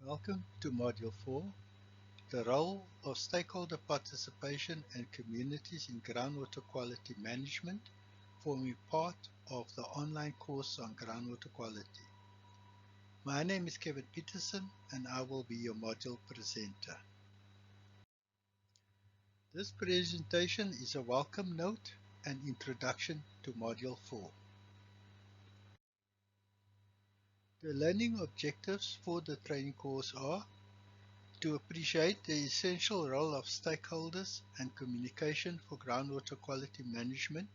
Welcome to Module 4, the role of stakeholder participation and communities in groundwater quality management, forming part of the online course on groundwater quality. My name is Kevin Peterson and I will be your module presenter. This presentation is a welcome note and introduction to Module 4. The learning objectives for the training course are to appreciate the essential role of stakeholders and communication for groundwater quality management,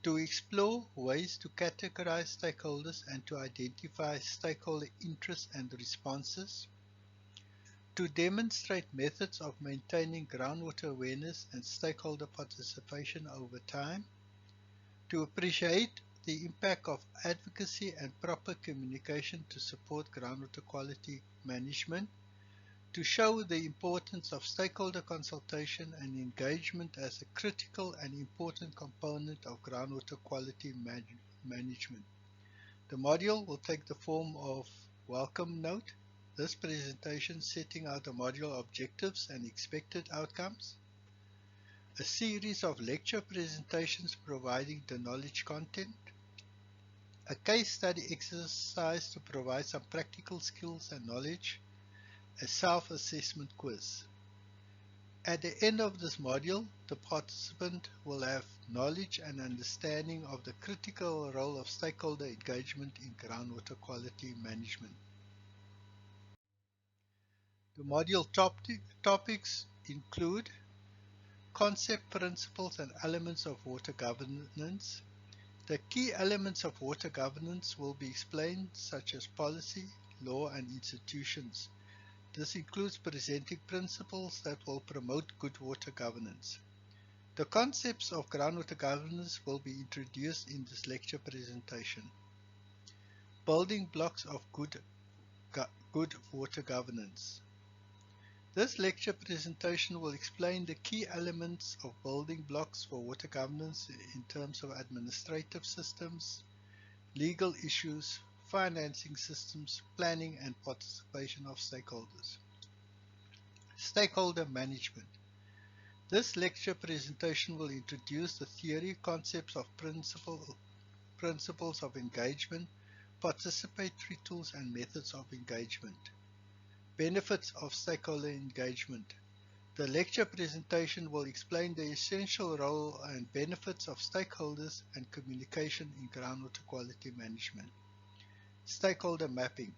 to explore ways to categorize stakeholders and to identify stakeholder interests and responses, to demonstrate methods of maintaining groundwater awareness and stakeholder participation over time, to appreciate the impact of advocacy and proper communication to support groundwater quality management, to show the importance of stakeholder consultation and engagement as a critical and important component of groundwater quality management. The module will take the form of welcome note, this presentation setting out the module objectives and expected outcomes, a series of lecture presentations providing the knowledge content, a case study exercise to provide some practical skills and knowledge, a self-assessment quiz. At the end of this module, the participant will have knowledge and understanding of the critical role of stakeholder engagement in groundwater quality management. The module topics include concept, principles, and elements of water governance. The key elements of water governance will be explained, such as policy, law, and institutions. This includes presenting principles that will promote good water governance. The concepts of groundwater governance will be introduced in this lecture presentation. Building blocks of good water governance. This lecture presentation will explain the key elements of building blocks for water governance in terms of administrative systems, legal issues, financing systems, planning and participation of stakeholders. Stakeholder management. This lecture presentation will introduce the theory, concepts of principles of engagement, participatory tools and methods of engagement. Benefits of stakeholder engagement. The lecture presentation will explain the essential role and benefits of stakeholders and communication in groundwater quality management. Stakeholder mapping.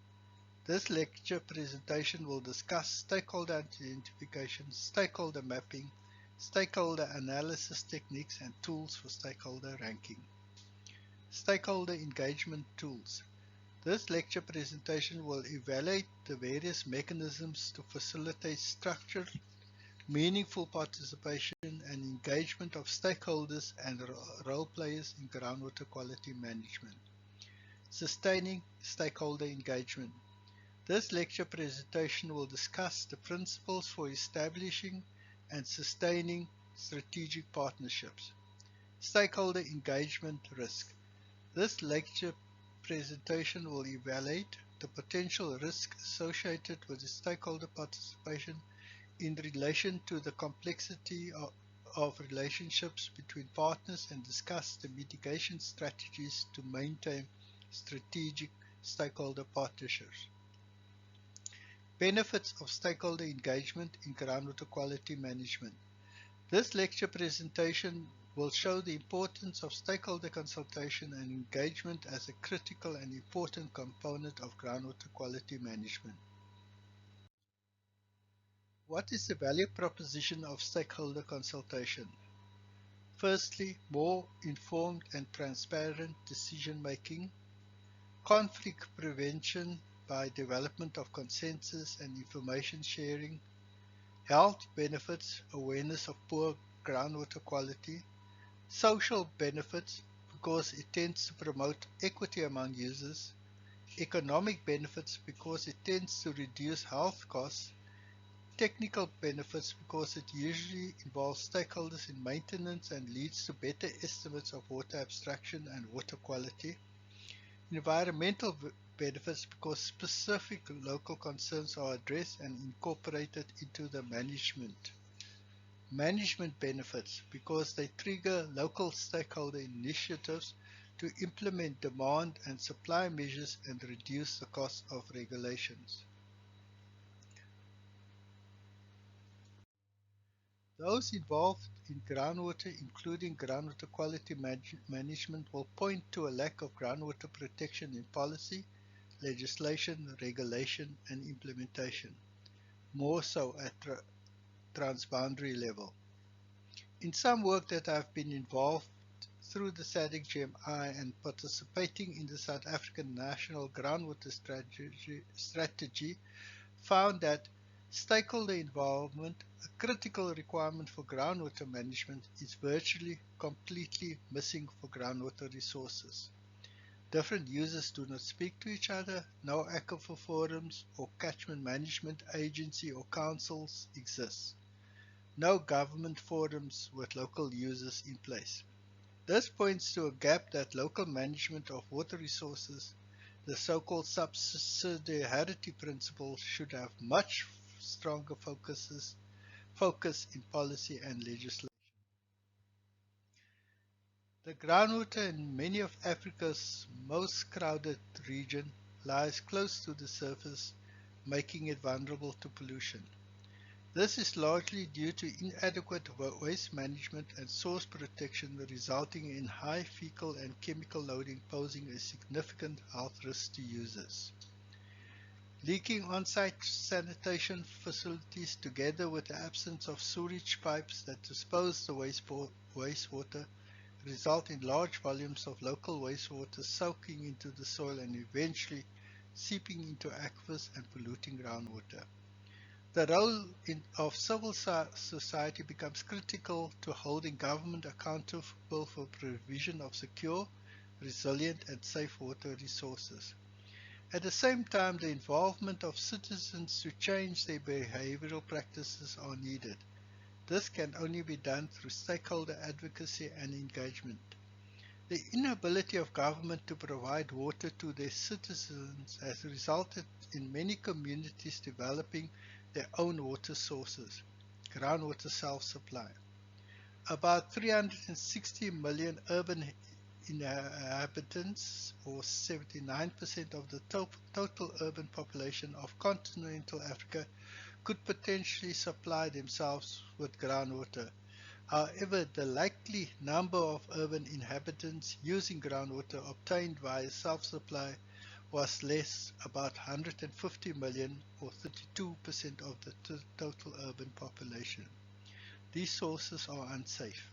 This lecture presentation will discuss stakeholder identification, stakeholder mapping, stakeholder analysis techniques and tools for stakeholder ranking. Stakeholder engagement tools. This lecture presentation will evaluate the various mechanisms to facilitate structured, meaningful participation and engagement of stakeholders and role players in groundwater quality management. Sustaining stakeholder engagement. This lecture presentation will discuss the principles for establishing and sustaining strategic partnerships. Stakeholder engagement risk. This lecture presentation will evaluate the potential risk associated with the stakeholder participation in relation to the complexity of relationships between partners and discuss the mitigation strategies to maintain strategic stakeholder partnerships. Benefits of stakeholder engagement in groundwater quality management. This lecture presentation will show the importance of stakeholder consultation and engagement as a critical and important component of groundwater quality management. What is the value proposition of stakeholder consultation? Firstly, more informed and transparent decision making, conflict prevention by development of consensus and information sharing, health benefits, awareness of poor groundwater quality, social benefits because it tends to promote equity among users, economic benefits because it tends to reduce health costs, technical benefits because it usually involves stakeholders in maintenance and leads to better estimates of water abstraction and water quality, environmental benefits because specific local concerns are addressed and incorporated into the management. Management benefits because they trigger local stakeholder initiatives to implement demand and supply measures and reduce the cost of regulations. Those involved in groundwater, including groundwater quality management, will point to a lack of groundwater protection in policy, legislation, regulation, and implementation, more so at transboundary level. In some work that I've been involved through the SADC GMI and participating in the South African National Groundwater Strategy found that stakeholder involvement, a critical requirement for groundwater management, is virtually completely missing for groundwater resources. Different users do not speak to each other, no aquifer forums or catchment management agency or councils exist. No government forums with local users in place. This points to a gap that local management of water resources, the so-called subsidiarity principle, should have much stronger focus in policy and legislation. The groundwater in many of Africa's most crowded region lies close to the surface, making it vulnerable to pollution. This is largely due to inadequate waste management and source protection, resulting in high fecal and chemical loading, posing a significant health risk to users. Leaking on-site sanitation facilities, together with the absence of sewage pipes that dispose the wastewater, result in large volumes of local wastewater soaking into the soil and eventually seeping into aquifers and polluting groundwater. The role of civil society becomes critical to holding government accountable for provision of secure, resilient and safe water resources. At the same time, the involvement of citizens to change their behavioral practices are needed. This can only be done through stakeholder advocacy and engagement. The inability of government to provide water to their citizens has resulted in many communities developing their own water sources, groundwater self-supply. About 360 million urban inhabitants, or 79% of the total urban population of continental Africa, could potentially supply themselves with groundwater. However, the likely number of urban inhabitants using groundwater obtained via self-supply was less, about 150 million, or 32% of the total urban population. These sources are unsafe.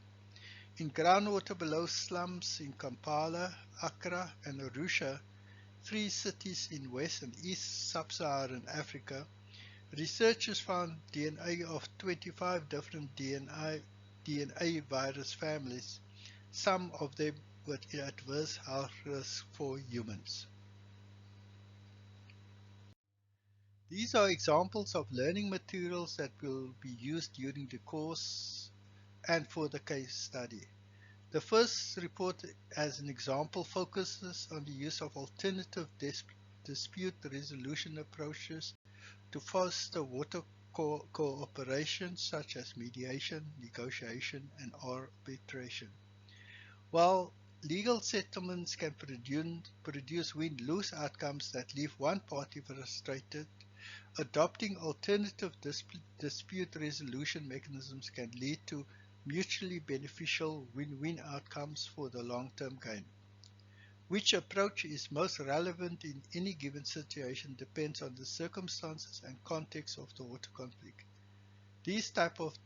In groundwater below slums in Kampala, Accra and Arusha, 3 cities in West and East Sub-Saharan Africa, researchers found DNA of 25 different DNA virus families, some of them with adverse health risks for humans. These are examples of learning materials that will be used during the course and for the case study. The first report, as an example, focuses on the use of alternative dispute resolution approaches to foster water cooperation, such as mediation, negotiation, and arbitration. While legal settlements can produce win-lose outcomes that leave one party frustrated, adopting alternative dispute resolution mechanisms can lead to mutually beneficial win-win outcomes for the long-term gain. Which approach is most relevant in any given situation depends on the circumstances and context of the water conflict. These type of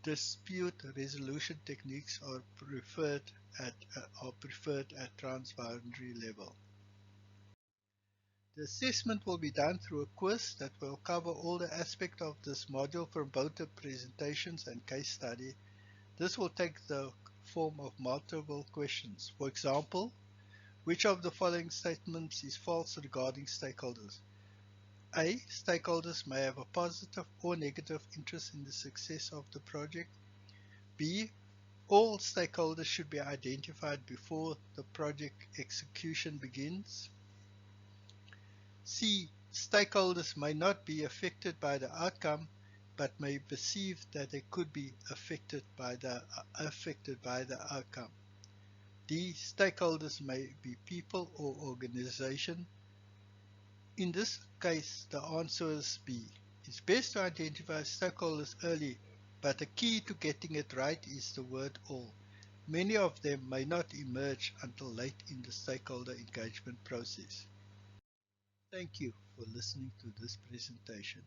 dispute resolution techniques are preferred at transboundary level. The assessment will be done through a quiz that will cover all the aspects of this module from both the presentations and case study. This will take the form of multiple questions. For example, which of the following statements is false regarding stakeholders? A. Stakeholders may have a positive or negative interest in the success of the project. B. All stakeholders should be identified before the project execution begins. C. Stakeholders may not be affected by the outcome, but may perceive that they could be affected by the outcome. D. Stakeholders may be people or organization. In this case, the answer is B. It's best to identify stakeholders early, but the key to getting it right is the word all. Many of them may not emerge until late in the stakeholder engagement process. Thank you for listening to this presentation.